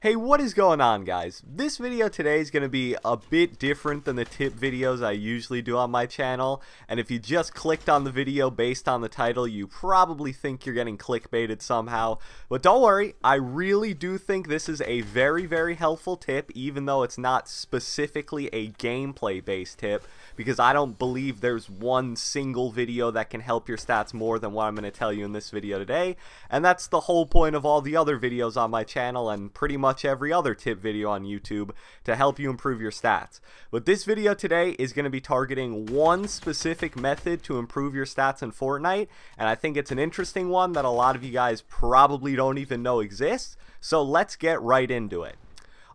Hey, what is going on, guys? This video today is going to be a bit different than the tip videos I usually do on my channel, and if you just clicked on the video based on the title, you probably think you're getting clickbaited somehow. But don't worry, I really do think this is a very helpful tip, even though it's not specifically a gameplay based tip, because I don't believe there's one single video that can help your stats more than what I'm going to tell you in this video today, and that's the whole point of all the other videos on my channel and pretty much every other tip video on YouTube, to help you improve your stats. But this video today is going to be targeting one specific method to improve your stats in Fortnite, and I think it's an interesting one that a lot of you guys probably don't even know exists, so let's get right into it.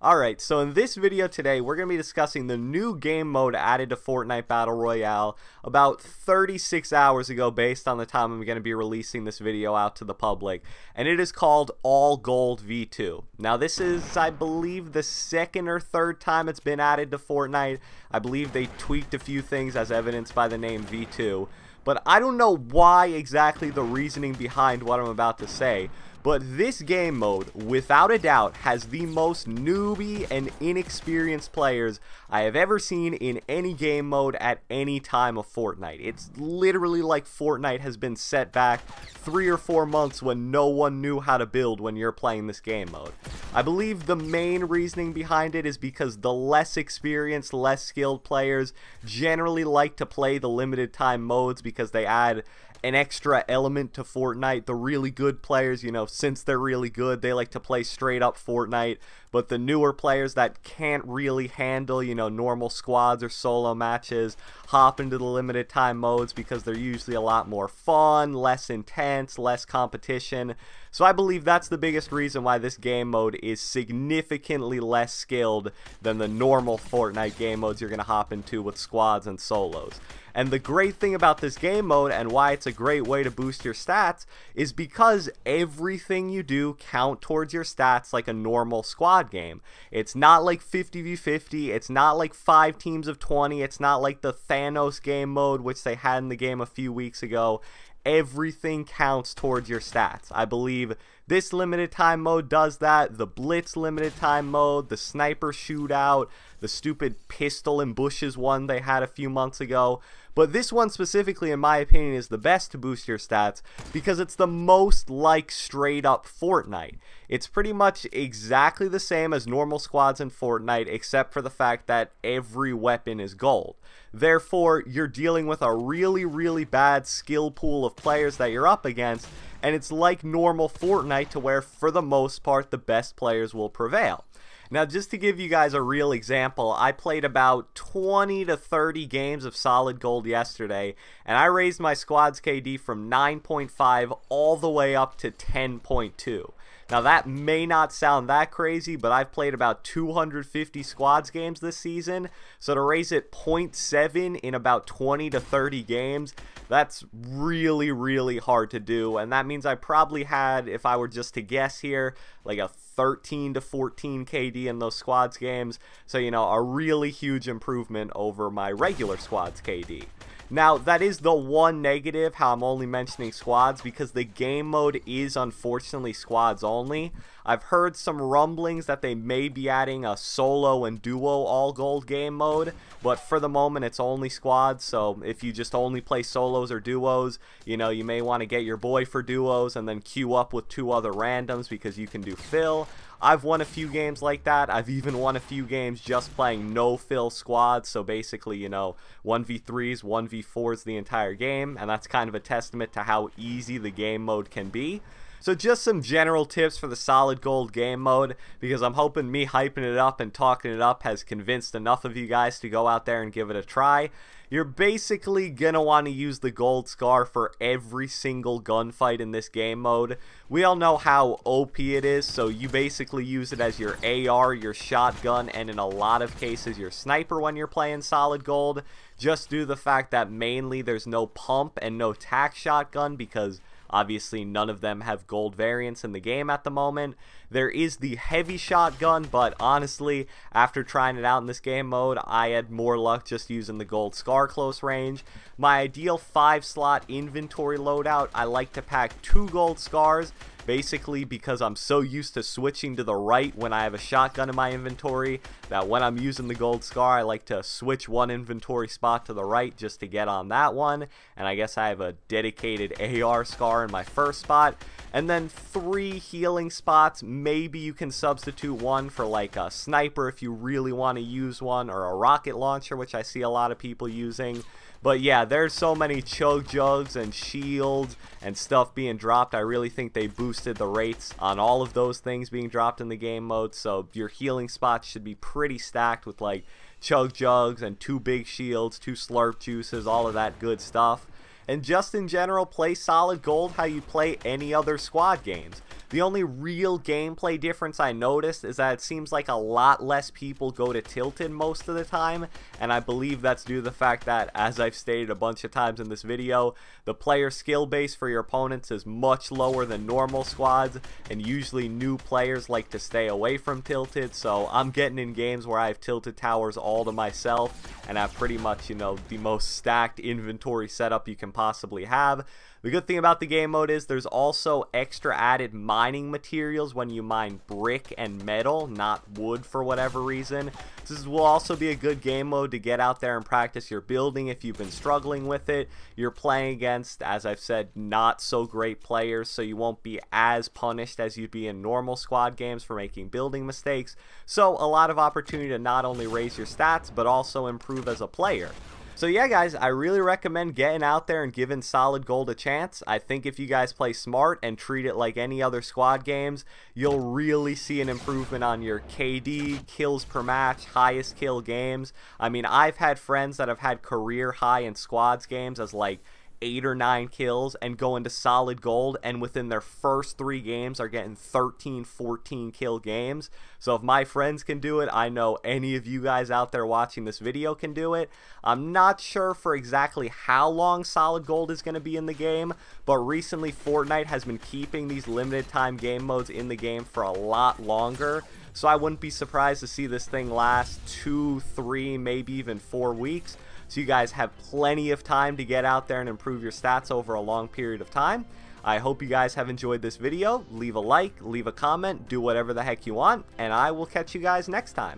Alright, so in this video today, we're going to be discussing the new game mode added to Fortnite Battle Royale about 36 hours ago based on the time I'm going to be releasing this video out to the public, and it is called All Gold V2. Now this is, I believe, the second or third time it's been added to Fortnite. I believe they tweaked a few things as evidenced by the name V2, but I don't know why exactly the reasoning behind what I'm about to say. But this game mode, without a doubt, has the most newbie and inexperienced players I have ever seen in any game mode at any time of Fortnite. It's literally like Fortnite has been set back 3 or 4 months when no one knew how to build when you're playing this game mode. I believe the main reasoning behind it is because the less experienced, less skilled players generally like to play the limited time modes because they add an extra element to Fortnite. The really good players, you know, since they're really good, they like to play straight up Fortnite, but the newer players that can't really handle, you know, normal squads or solo matches hop into the limited time modes because they're usually a lot more fun, less intense, less competition. So I believe that's the biggest reason why this game mode is significantly less skilled than the normal Fortnite game modes you're going to hop into with squads and solos. And the great thing about this game mode and why it's a great way to boost your stats is because everything you do count towards your stats like a normal squad game. It's not like 50v50, it's not like 5 teams of 20, it's not like the Thanos game mode which they had in the game a few weeks ago. Everything counts towards your stats. I believe this limited time mode does that, the Blitz limited time mode, the Sniper shootout, the stupid pistol and bushes one they had a few months ago. But this one specifically, in my opinion, is the best to boost your stats because it's the most like straight up Fortnite. It's pretty much exactly the same as normal squads in Fortnite, except for the fact that every weapon is gold. Therefore, you're dealing with a really bad skill pool of players that you're up against, and it's like normal Fortnite to where, for the most part, the best players will prevail. Now, just to give you guys a real example, I played about 20 to 30 games of solid gold yesterday, and I raised my squad's KD from 9.5 all the way up to 10.2. Now, that may not sound that crazy, but I've played about 250 squads games this season, so to raise it 0.7 in about 20 to 30 games, that's really hard to do, and that means I probably had, if I were just to guess here, like a 13 to 14 KD in those squads games, so you know, a really huge improvement over my regular squads KD. Now, that is the one negative, how I'm only mentioning squads, because the game mode is unfortunately squads only. I've heard some rumblings that they may be adding a solo and duo all gold game mode, but for the moment it's only squads, so if you just only play solos or duos, you know, you may want to get your boy for duos and then queue up with 2 other randoms because you can do fill. I've won a few games like that. I've even won a few games just playing no fill squads, so basically, you know, 1v3s, 1v4s the entire game, and that's kind of a testament to how easy the game mode can be. So just some general tips for the solid gold game mode, because I'm hoping me hyping it up and talking it up has convinced enough of you guys to go out there and give it a try. You're basically gonna want to use the gold scar for every single gunfight in this game mode. We all know how OP it is, so you basically use it as your AR, your shotgun, and in a lot of cases your sniper when you're playing solid gold, just due to the fact that mainly there's no pump and no tac shotgun because obviously none of them have gold variants in the game at the moment. There is the heavy shotgun, but honestly, after trying it out in this game mode, I had more luck just using the gold scar close range. My ideal 5-slot inventory loadout, I like to pack 2 gold scars basically because I'm so used to switching to the right when I have a shotgun in my inventory that when I'm using the gold scar, I like to switch one inventory spot to the right just to get on that one. And I guess I have a dedicated AR scar in my first spot, and then 3 healing spots. Maybe you can substitute one for like a sniper if you really want to use one, or a rocket launcher, which I see a lot of people using. But yeah, there's so many chug jugs and shields and stuff being dropped. I really think they boosted the rates on all of those things being dropped in the game mode. So your healing spots should be pretty stacked with like chug jugs and 2 big shields, 2 slurp juices, all of that good stuff. And just in general, play solid gold how you play any other squad games. The only real gameplay difference I noticed is that it seems like a lot less people go to tilted most of the time, and I believe that's due to the fact that, as I've stated a bunch of times in this video, the player skill base for your opponents is much lower than normal squads, and usually new players like to stay away from tilted. So I'm getting in games where I have tilted towers all to myself and have pretty much, you know, the most stacked inventory setup you can possibly have. The good thing about the game mode is there's also extra added mining materials when you mine brick and metal, not wood for whatever reason. This will also be a good game mode to get out there and practice your building if you've been struggling with it. You're playing against, as I've said, not so great players, so you won't be as punished as you'd be in normal squad games for making building mistakes. So a lot of opportunity to not only raise your stats, but also improve as a player. So yeah guys, I really recommend getting out there and giving solid gold a chance. I think if you guys play smart and treat it like any other squad games, you'll really see an improvement on your KD, kills per match, highest kill games. I mean, I've had friends that have had career high in squads games as like 8 or 9 kills and go into solid gold, and within their first 3 games are getting 13, 14 kill games. So if my friends can do it, I know any of you guys out there watching this video can do it. I'm not sure for exactly how long solid gold is going to be in the game, but recently Fortnite has been keeping these limited time game modes in the game for a lot longer. So I wouldn't be surprised to see this thing last 2, 3, maybe even 4 weeks. So you guys have plenty of time to get out there and improve your stats over a long period of time. I hope you guys have enjoyed this video. Leave a like, leave a comment, do whatever the heck you want, and I will catch you guys next time.